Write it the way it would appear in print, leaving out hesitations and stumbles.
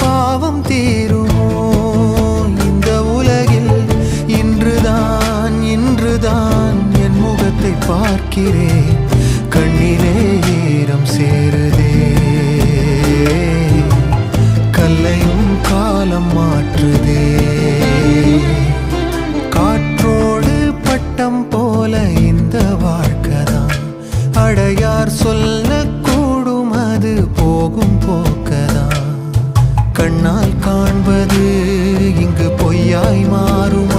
பாவம் தீருமோ இந்த உலகில்? இன்றுதான் என் முகத்தை பார்க்கிறேன், கண்ணிலே ஈரம் சேருதே. கல்லையும் காலம் மாற்றுதே. காற்றோடு பட்டம் போல இந்த வாழ்க்கைதான், அடையார் சொல்லக்கூடும் அது போகும் போக்கதான். கண்ணால் காண்பது இங்கு பொய்யாய் மாறும்.